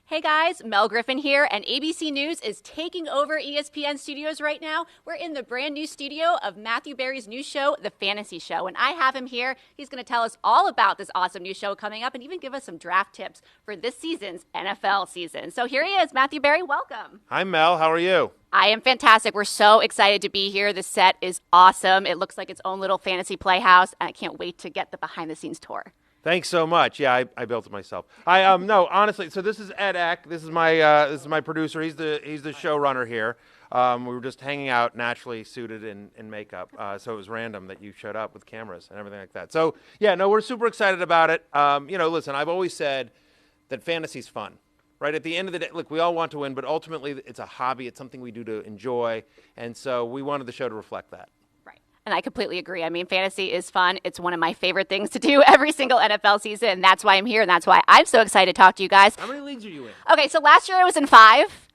Hey guys, Mel Griffin here, and ABC News is taking over ESPN studios right now. We're in the brand new studio of Matthew Berry's new show, The Fantasy Show, and I have him here. He's going to tell us all about this awesome new show coming up and even give us some draft tips for this season's NFL season. So here he is, Matthew Berry, welcome. Hi Mel, how are you? I am fantastic. We're so excited to be here. The set is awesome. It looks like its own little fantasy playhouse, and I can't wait to get the behind-the-scenes tour. Thanks so much. Yeah, I built it myself. No, honestly. So this is Ed Eck. This is my producer. He's the showrunner here. We were just hanging out, naturally suited in makeup. So it was random that you showed up with cameras and everything like that. So yeah, no, we're super excited about it. Listen, I've always said that fantasy's fun, right? At the end of the day, look, we all want to win, but ultimately it's a hobby. It's something we do to enjoy, and so we wanted the show to reflect that. And I completely agree. I mean, fantasy is fun. It's one of my favorite things to do every single NFL season. And that's why I'm here. And that's why I'm so excited to talk to you guys. How many leagues are you in? Okay, so last year I was in 5.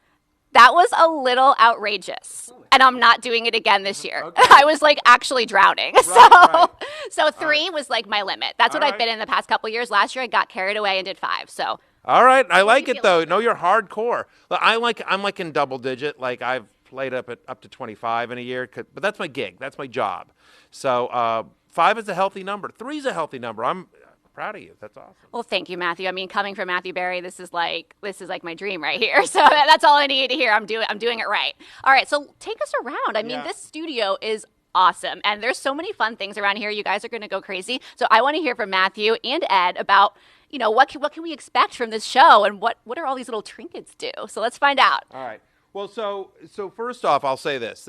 That was a little outrageous. And I'm not doing it again this year. Okay. I was like actually drowning. Right. So 3 was like my limit. That's what I've been in the past couple years. Last year I got carried away and did 5. So. All right. I like it though. No, you're hardcore. I'm like in double digit. Like I've played up to 25 in a year, but that's my gig. That's my job. So 5 is a healthy number. 3 is a healthy number. I'm proud of you. That's awesome. Well, thank you, Matthew. I mean, coming from Matthew Berry, this is like my dream right here. So that's all I need to hear. I'm doing it right. All right. So take us around. I mean, This studio is awesome, and there's so many fun things around here. You guys are going to go crazy. So I want to hear from Matthew and Ed about what can we expect from this show, and what are all these little trinkets do? So let's find out. All right. Well, so first off, I'll say this.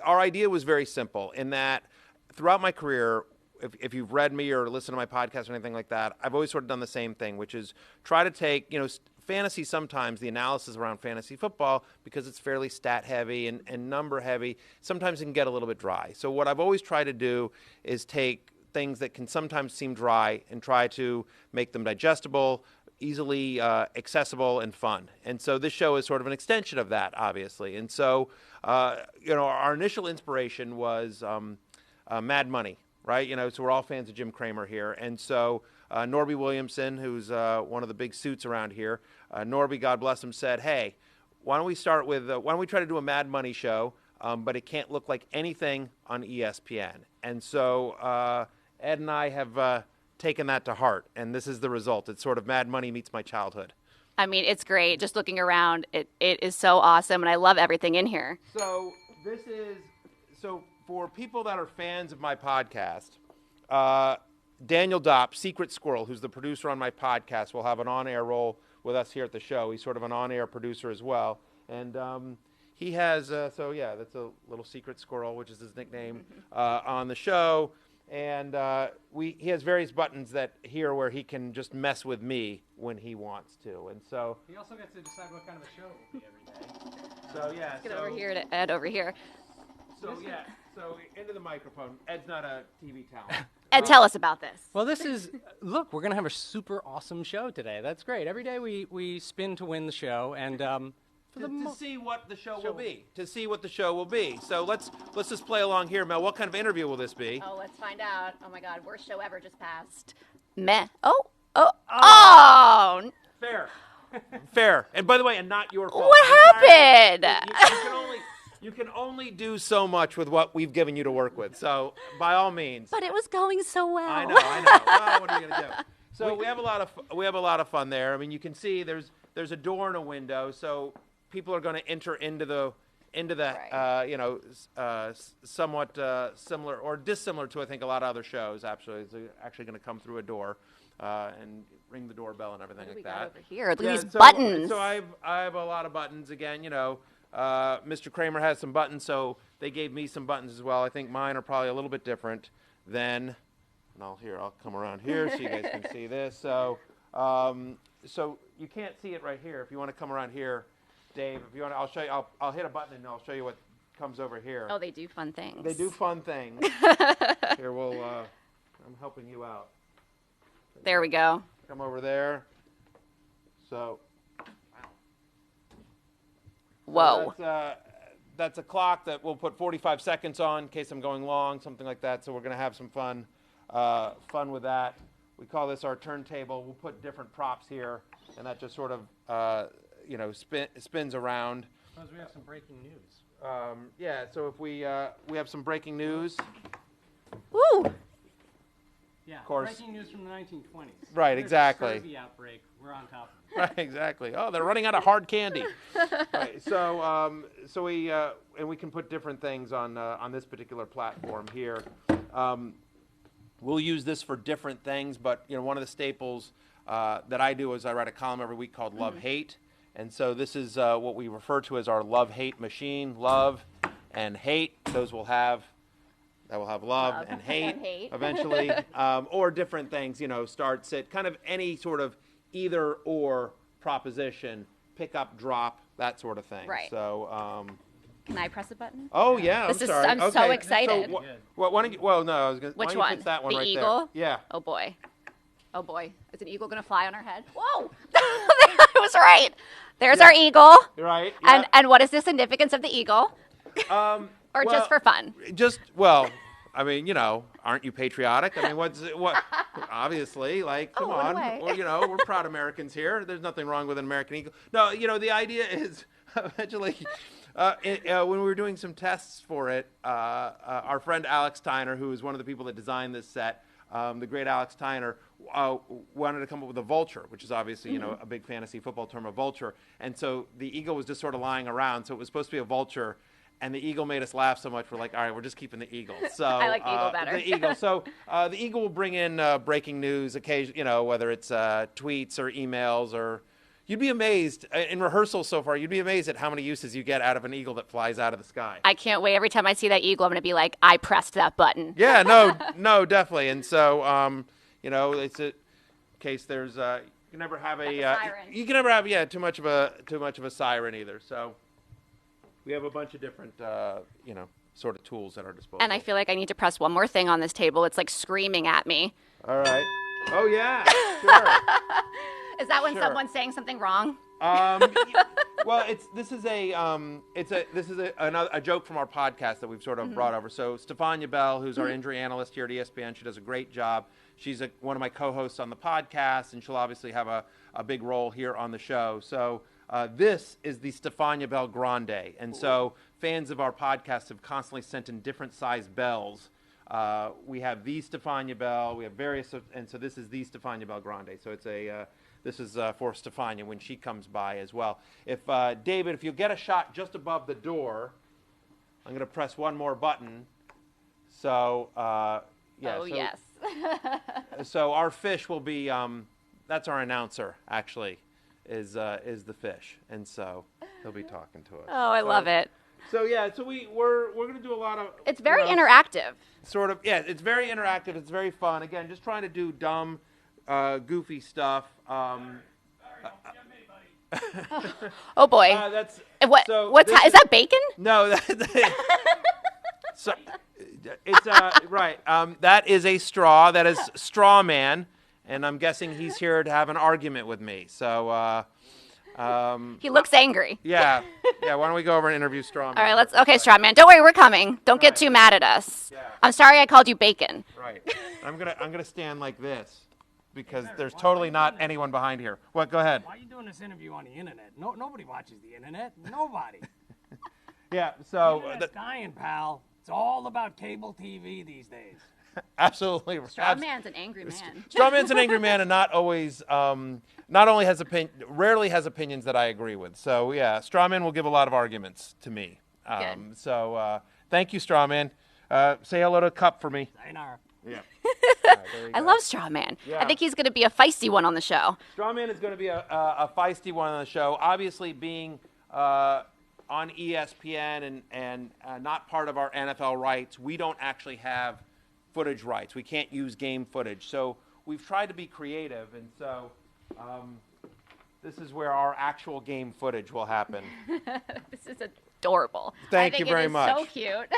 Our idea was very simple in that throughout my career, if you've read me or listened to my podcast or anything like that, I've always sort of done the same thing, which is try to take, fantasy sometimes, the analysis around fantasy football, because it's fairly stat heavy and number heavy, sometimes it can get a little bit dry. So what I've always tried to do is take things that can sometimes seem dry and try to make them digestible, easily accessible and fun. And so this show is sort of an extension of that, obviously. And so, our initial inspiration was Mad Money, right? So we're all fans of Jim Cramer here. And so Norby Williamson, who's one of the big suits around here, Norby, God bless him, said, hey, why don't we try to do a Mad Money show, but it can't look like anything on ESPN. And so Ed and I have taken that to heart, and this is the result. It's sort of Mad Money meets my childhood. I mean, it's great. Just looking around, it is so awesome, and I love everything in here. So for people that are fans of my podcast, Daniel Dopp, Secret Squirrel, who's the producer on my podcast, will have an on-air role with us here at the show. He's sort of an on-air producer as well, and he has that's a little Secret Squirrel, which is his nickname on the show. And he has various buttons where he can just mess with me when he wants to. And so he also gets to decide what kind of a show it will be every day. So yeah. Let's get over here to Ed over here. So into the microphone. Ed's not a TV talent. Ed, tell us about this. Well, look, we're going to have a super awesome show today. That's great. Every day we spin to win the show, and to see what the show will be. To see what the show will be. So let's just play along here, Mel. What kind of interview will this be? Oh, let's find out. Oh my God, worst show ever just passed. Meh. Oh. Fair. And by the way, and not your fault. What happened? You can only do so much with what we've given you to work with. So by all means. But it was going so well. I know. Well, what are you gonna do? So we have a lot of fun there. I mean, you can see there's a door and a window, so people are going to enter into the somewhat similar or dissimilar to I think a lot of other shows. Actually, it's actually going to come through a door and ring the doorbell and everything like that. Over here, look at these buttons. So I have a lot of buttons again. Mr. Kramer has some buttons, so they gave me some buttons as well. I think mine are probably a little bit different than. And I'll come around here so you guys can see this. So you can't see it right here. If you want to come around here, Dave, if you want, I'll show you. I'll hit a button and I'll show you what comes over here. Oh, they do fun things. They do fun things. Here, I'm helping you out. There we go. Come over there. So. Whoa. So that's a clock that we'll put 45 seconds on in case I'm going long, something like that. So we're going to have some fun with that. We call this our turntable. We'll put different props here, and that just sort of spins around. Suppose we have some breaking news. So if we have some breaking news. Woo! Yeah, of course. Breaking news from the 1920s. Right, There's exactly. A scurvy outbreak. We're on top of it. Right, exactly. Oh, they're running out of hard candy. Right, so we and we can put different things on this particular platform here. We'll use this for different things, but one of the staples that I do is I write a column every week called Love Hate, and so this is what we refer to as our love hate machine. Love and hate; those will have. That will have love and hate eventually, or different things, start, sit, kind of any sort of either or proposition, pick up, drop, that sort of thing. Right. So, can I press a button? Oh, yeah, I'm sorry. I'm so excited. So, why don't you, well, no, I was going to, Which why don't one? you pitch that one the right eagle? there? Yeah. Oh, boy. Oh, boy. Is an eagle going to fly on our head? Whoa! I was right. There's our eagle. Right. Yeah. And what is the significance of the eagle? Or just for fun? I mean, aren't you patriotic? I mean, what? Obviously, come on. Well, we're proud Americans here. There's nothing wrong with an American eagle. No, the idea is eventually, when we were doing some tests for it, our friend Alex Tyner, who is one of the people that designed this set, the great Alex Tyner, wanted to come up with a vulture, which is obviously, a big fantasy football term, a vulture. And so the eagle was just sort of lying around. So it was supposed to be a vulture. And the eagle made us laugh so much, we're like, all right, we're just keeping the eagle. So I like the eagle better. The eagle. So the eagle will bring in breaking news occasionally, whether it's tweets or emails or. You'd be amazed in rehearsal so far. You'd be amazed at how many uses you get out of an eagle that flies out of the sky. I can't wait. Every time I see that eagle, I'm going to be like, I pressed that button. Yeah, no, definitely. And so, it's a case there's you can never have a siren. You can never have too much of a siren either. So. We have a bunch of different, sort of tools at our disposal. And I feel like I need to press one more thing on this table. It's like screaming at me. All right. Oh yeah. Sure. Is that when someone's saying something wrong? Well, this is a joke from our podcast that we've sort of brought over. So Stefania Bell, who's our injury analyst here at ESPN, she does a great job. She's one of my co-hosts on the podcast, and she'll obviously have a big role here on the show. So. This is the Stefania Bell Grande, and so fans of our podcast have constantly sent in different size bells. We have the Stefania Bell, we have various, and so this is the Stefania Bell Grande. So it's this is for Stefania when she comes by as well. If David, if you get a shot just above the door, I'm going to press one more button. So yes. So our fish will be that's our announcer actually. Is the fish, and so he'll be talking to us. Oh, I love it. So we're going to do a lot of. It's very interactive. Sort of, yeah. It's very interactive. It's very fun. Again, just trying to do dumb, goofy stuff. Oh boy. That's what? So is that bacon? No. So it's right. That is a straw. That is Straw Man. And I'm guessing he's here to have an argument with me. So he looks angry. Yeah. Why don't we go over and interview Strawman? All right, okay, Strawman. Don't worry, we're coming. Don't get too mad at us. Yeah. I'm sorry I called you bacon. Right. I'm gonna stand like this because there's totally not anyone behind here. What? Go ahead. Why are you doing this interview on the internet? Nobody watches the internet. Nobody. Yeah. So The internet's dying, pal. It's all about cable TV these days. Absolutely. Strawman's an angry man. Strawman's an angry man, and not always, rarely has opinions that I agree with. So yeah, Strawman will give a lot of arguments to me. So thank you, Strawman. Say hello to Cup for me. Sayonara. Yeah. I love Strawman. Yeah. I think he's going to be a feisty one on the show. Strawman is going to be a feisty one on the show. Obviously, being on ESPN and not part of our NFL rights, we don't actually have footage rights. We can't use game footage. So we've tried to be creative, and so this is where our actual game footage will happen. This is adorable. Thank you very much. So cute.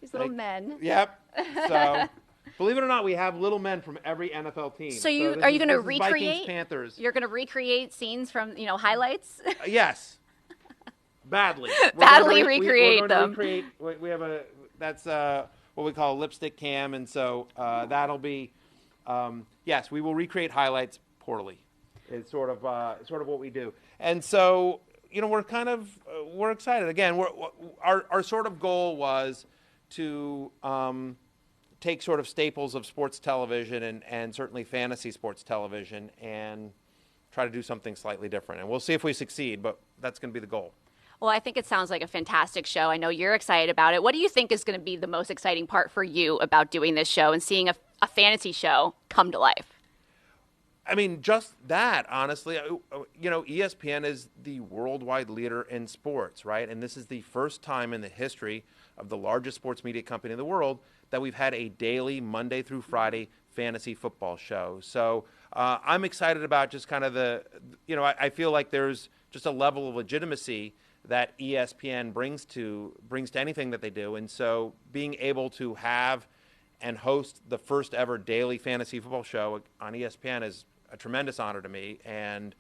These little men. Yep. So believe it or not, we have little men from every NFL team. So are you going to recreate? Vikings, Panthers. You're going to recreate scenes from highlights? Yes. Badly. Badly recreate them. We have that's what we call a lipstick cam, and so that'll be, yes, we will recreate highlights poorly. is sort of what we do. And so, we're excited. Again, our sort of goal was to take sort of staples of sports television and certainly fantasy sports television and try to do something slightly different. And we'll see if we succeed, but that's going to be the goal. Well, I think it sounds like a fantastic show. I know you're excited about it. What do you think is going to be the most exciting part for you about doing this show and seeing a fantasy show come to life? I mean, just that, honestly. ESPN is the worldwide leader in sports, right? And this is the first time in the history of the largest sports media company in the world that we've had a daily, Monday through Friday, fantasy football show. So I'm excited about just kind of I feel like there's just a level of legitimacy that ESPN brings to anything that they do. And so being able to have and host the first ever daily fantasy football show on ESPN is a tremendous honor to me, and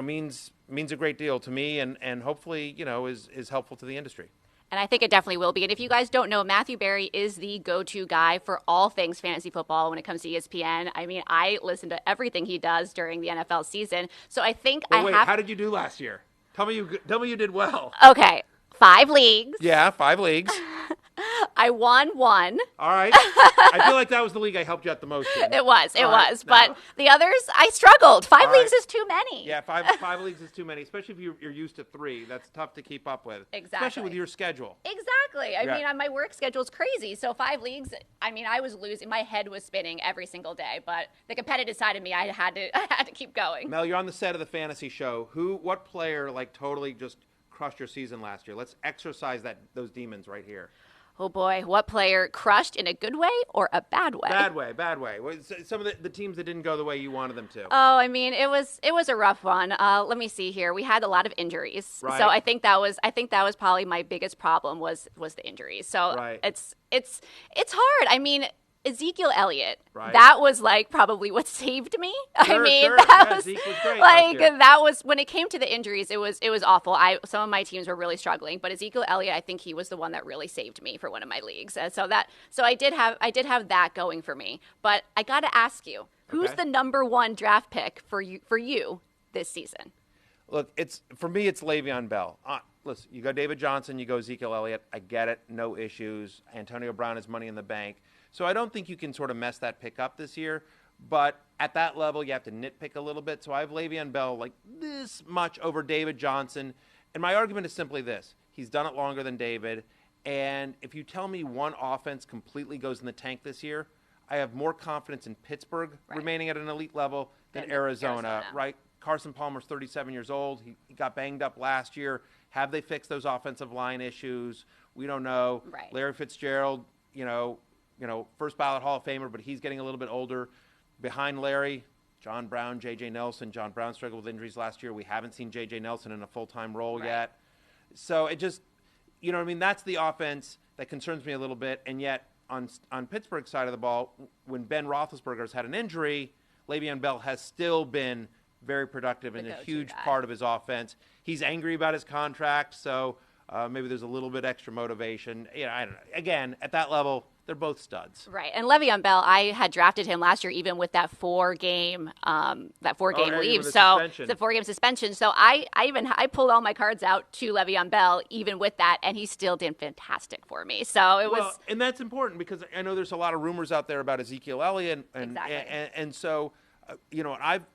means a great deal to me, and hopefully is helpful to the industry. And I think it definitely will be. And if you guys don't know, Matthew Berry is the go-to guy for all things fantasy football when it comes to ESPN. I mean, I listen to everything he does during the NFL season. So I think how did you do last year? Tell me you did well. Okay, 5 leagues. Yeah, 5 leagues. I won 1. All right. I feel like that was the league I helped you out the most in. It was. But the others, I struggled. 5 leagues is too many. Yeah, five leagues is too many, especially if you're used to 3. That's tough to keep up with. Exactly. Especially with your schedule. Exactly. I mean, my work schedule is crazy. So 5 leagues, I mean, I was losing. My head was spinning every single day. But the competitive side of me, I had to keep going. Mel, you're on the set of the fantasy show. What player, totally just crushed your season last year? Let's exercise those demons right here. Oh, boy. What player crushed in a good way or a bad way? Bad way. Some of the teams that didn't go the way you wanted them to. Oh, I mean, it was a rough one. Let me see here. We had a lot of injuries. Right. So I think that was probably my biggest problem was the injuries. So right. it's hard. I mean, Ezekiel Elliott, right. That was probably what saved me. Sure, I mean, sure. that was Zeke was great that was when it came to the injuries, it was awful. Some of my teams were really struggling, but Ezekiel Elliott, I think he was the one that really saved me for one of my leagues. So I did have that going for me. But I got to ask you, who's the number 1 draft pick for you this season? Look, for me, it's Le'Veon Bell. Listen, you go David Johnson, you go Ezekiel Elliott. I get it, no issues. Antonio Brown has money in the bank. So I don't think you can sort of mess that pick up this year. But at that level, you have to nitpick a little bit. So I have Le'Veon Bell this much over David Johnson. And my argument is simply this. He's done it longer than David. And if you tell me one offense completely goes in the tank this year, I have more confidence in Pittsburgh remaining at an elite level than Arizona, right? Carson Palmer's 37 years old. He got banged up last year. Have they fixed those offensive line issues? We don't know. Right. Larry Fitzgerald, first ballot Hall of Famer, but he's getting a little bit older. Behind Larry, John Brown, J.J. Nelson. John Brown struggled with injuries last year. We haven't seen J.J. Nelson in a full-time role yet. So it just, that's the offense that concerns me a little bit. And yet on Pittsburgh's side of the ball, when Ben Roethlisberger's had an injury, Le'Veon Bell has still been very productive and a huge part of his offense. He's angry about his contract, so maybe there's a little bit extra motivation. I don't know. Again, at that level, they're both studs. Right. And Le'Veon Bell, I had drafted him last year, even with that 4-game leave. So the 4-game suspension. So I pulled all my cards out to Le'Veon Bell, even with that, and he still did fantastic for me. So it was. And that's important because I know there's a lot of rumors out there about Ezekiel Elliott, and so.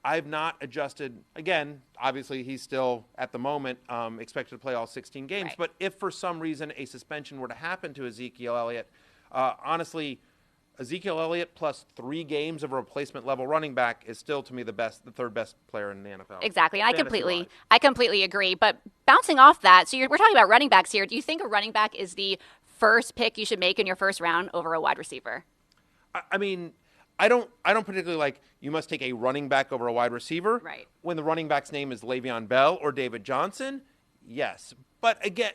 I've not adjusted. Again, obviously, he's still, at the moment, expected to play all 16 games. Right. But if for some reason a suspension were to happen to Ezekiel Elliott, honestly, Ezekiel Elliott plus 3 games of a replacement-level running back is still, to me, the 3rd best player in the NFL. Exactly, and I completely agree. But bouncing off that, so we're talking about running backs here. Do you think a running back is the first pick you should make in your first round over a wide receiver? I mean, I don't particularly you must take a running back over a wide receiver. Right. When the running back's name is Le'Veon Bell or David Johnson, yes. But again,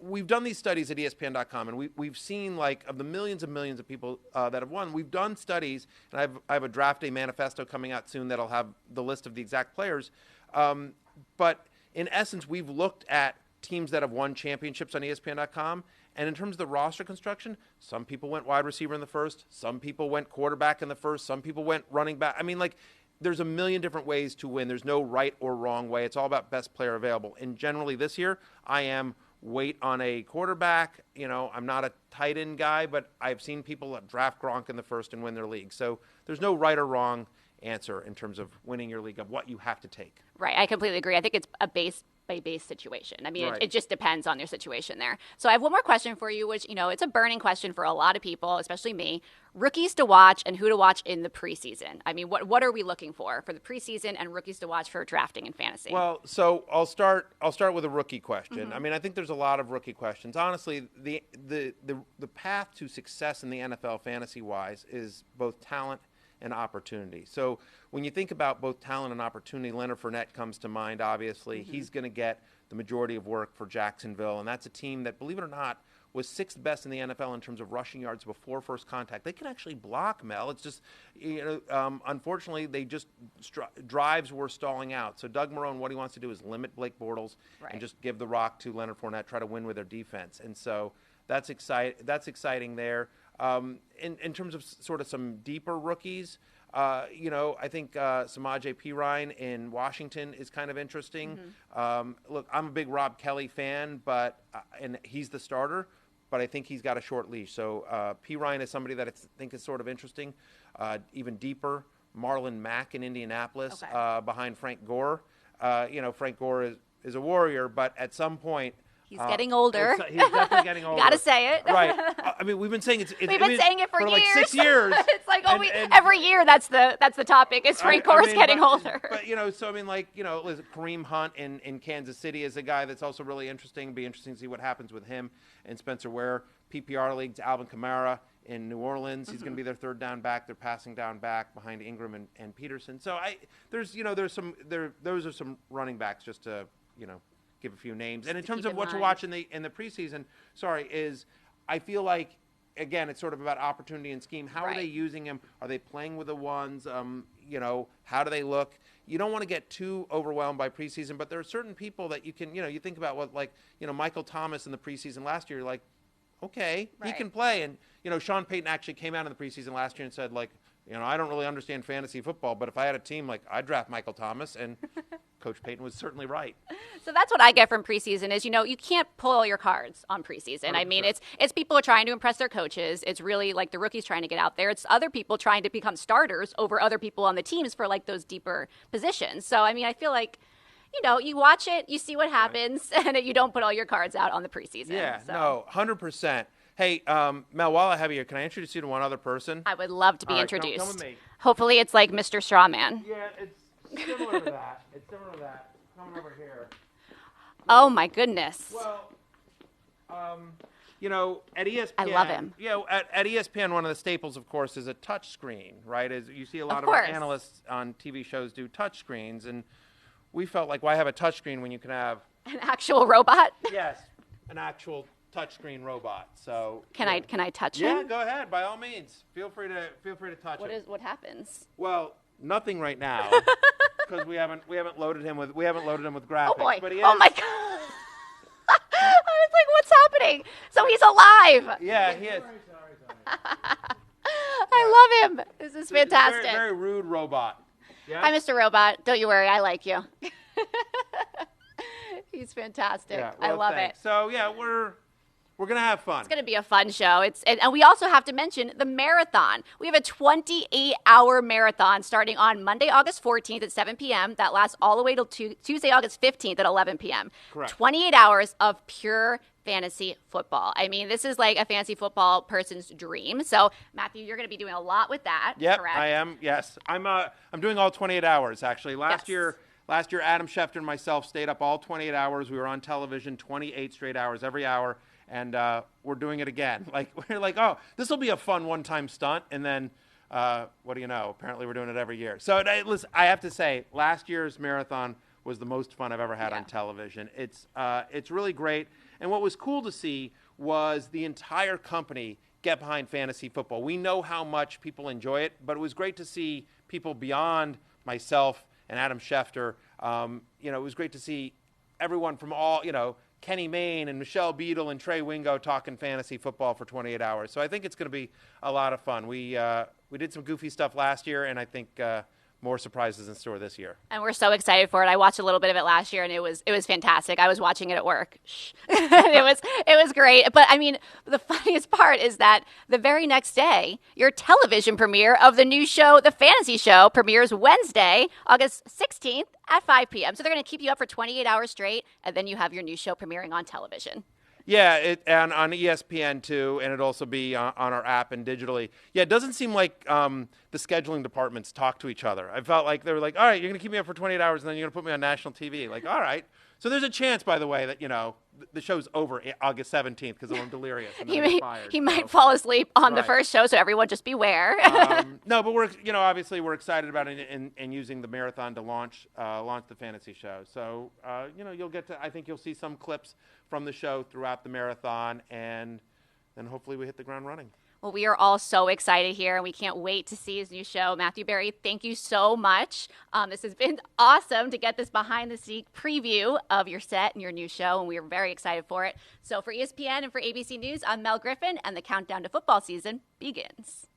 we've done these studies at ESPN.com, and we've seen of the millions and millions of people that have won. We've done studies, and I have a draft day manifesto coming out soon that'll have the list of the exact players. But in essence, we've looked at teams that have won championships on ESPN.com. And in terms of the roster construction, some people went wide receiver in the first. Some people went quarterback in the first. Some people went running back. I mean, there's a million different ways to win. There's no right or wrong way. It's all about best player available. And generally this year, I am wait on a quarterback. I'm not a tight end guy, but I've seen people draft Gronk in the first and win their league. So there's no right or wrong answer in terms of winning your league of what you have to take. Right. I completely agree. I think it's a base by base situation. I mean, Right. it just depends on your situation there. So I have one more question for you, which, it's a burning question for a lot of people, especially me. Rookies to watch and who to watch in the preseason. I mean, what are we looking for the preseason and rookies to watch for drafting and fantasy? Well, so I'll start with a rookie question. I mean, I think there's a lot of rookie questions. Honestly, the path to success in the NFL fantasy-wise is both talent and opportunity. So when you think about both talent and opportunity, Leonard Fournette comes to mind, obviously. He's going to get the majority of work for Jacksonville, and that's a team that, believe it or not, was sixth best in the NFL in terms of rushing yards before first contact. They can actually block, Mel. It's just, unfortunately, they just drives were stalling out. So Doug Marrone, what he wants to do is limit Blake Bortles and just give the rock to Leonard Fournette, try to win with their defense. And so that's exciting there. In terms of sort of some deeper rookies, I think Samaje Perine in Washington is kind of interesting. Look, I'm a big Rob Kelly fan, and he's the starter, but I think he's got a short leash. So Perine is somebody that I think is sort of interesting. Even deeper, Marlon Mack in Indianapolis behind Frank Gore. Frank Gore is a warrior, but at some point, he's getting older. He's definitely getting older. Gotta say it. Right. I mean, we've been saying we've been saying it for years. Like 6 years. It's like every year that's the topic. Is Frank Gore's getting older. But so I mean, Kareem Hunt in Kansas City is a guy that's also really interesting. It'd be interesting to see what happens with him and Spencer Ware. PPR leagues, Alvin Kamara in New Orleans. He's going to be their third down back. They're passing down back behind Ingram and Peterson. So those are some running backs just to give a few names. And in terms of what to watch in the preseason, is I feel like, again, it's sort of about opportunity and scheme. How are they using him? Are they playing with the ones? How do they look? You don't want to get too overwhelmed by preseason, but there are certain people that you can, you think about Michael Thomas in the preseason last year, you're like, okay, he can play. And, Sean Payton actually came out in the preseason last year and said, I don't really understand fantasy football, but if I had a team, I'd draft Michael Thomas. And Coach Payton was certainly right. So that's what I get from preseason is, you can't pull all your cards on preseason. 100%. I mean, it's people trying to impress their coaches. It's really the rookies trying to get out there. It's other people trying to become starters over other people on the teams for those deeper positions. So, I mean, I feel like, you watch it, you see what happens, and you don't put all your cards out on the preseason. Yeah, no, 100%. Hey, Mel, while I have you here, can I introduce you to one other person? I would love to be introduced. Come with me. Hopefully it's like Mr. Strawman. Yeah, it's similar to that. Coming over here. Oh, my goodness. Well, at ESPN. I love him. At ESPN, one of the staples, of course, is a touch screen, right? As you see a lot of our analysts on TV shows do touch screens, and we felt like, why have a touch screen when you can have an actual robot? Yes, an actual touchscreen robot. So can I touch him? Yeah, go ahead. By all means, feel free to touch him. What happens? Well, nothing right now because we haven't loaded him with graphics. Oh boy! But Oh my God! I was like, what's happening? So he's alive. Yeah, he is. Sorry. I love him. This is fantastic. Very, very rude robot. Yes? Hi, Mr. Robot. Don't you worry. I like you. He's fantastic. Yeah, well, I love thanks. it. So yeah, we're going to have fun. It's going to be a fun show. And we also have to mention the marathon. We have a 28-hour marathon starting on Monday, August 14th at 7 p.m. That lasts all the way till Tuesday, August 15th at 11 p.m. Correct. 28 hours of pure fantasy football. I mean, this is like a fantasy football person's dream. So, Matthew, you're going to be doing a lot with that. Yep, correct? I am. Yes, I'm doing all 28 hours actually. Last year, Adam Schefter and myself stayed up all 28 hours. We were on television 28 straight hours, every hour. And we're doing it again. We're like, oh, this will be a fun one-time stunt. And then, what do you know? Apparently, we're doing it every year. So, listen, I have to say, last year's marathon was the most fun I've ever had on television. It's really great. And what was cool to see was the entire company get behind fantasy football. We know how much people enjoy it, but it was great to see people beyond myself and Adam Schefter. It was great to see everyone from all, Kenny Mayne and Michelle Beadle and Trey Wingo talking fantasy football for 28 hours. So I think it's going to be a lot of fun. We did some goofy stuff last year, and I think more surprises in store this year. And we're so excited for it. I watched a little bit of it last year, and it was fantastic. I was watching it at work. It was great. But I mean, the funniest part is that the very next day, your television premiere of the new show, The Fantasy Show, premieres Wednesday, August 16th at 5 p.m. So they're going to keep you up for 28 hours straight, and then you have your new show premiering on television. Yeah, and on ESPN too, and it'll also be on our app and digitally. Yeah, it doesn't seem like the scheduling departments talk to each other. I felt like they were like, all right, you're going to keep me up for 28 hours, and then you're going to put me on national TV. Like, all right. So there's a chance, by the way, that, the show's over August 17th because I'm delirious. And he might fall asleep on the first show, so everyone just beware. No, but we're, obviously we're excited about it and using the marathon to launch the fantasy show. So, I think you'll see some clips from the show throughout the marathon, and then hopefully we hit the ground running. Well, we are all so excited here, and we can't wait to see his new show. Matthew Berry, thank you so much. This has been awesome to get this behind-the-scenes preview of your set and your new show, and we are very excited for it. So for ESPN and for ABC News, I'm Mel Griffin, and the countdown to football season begins.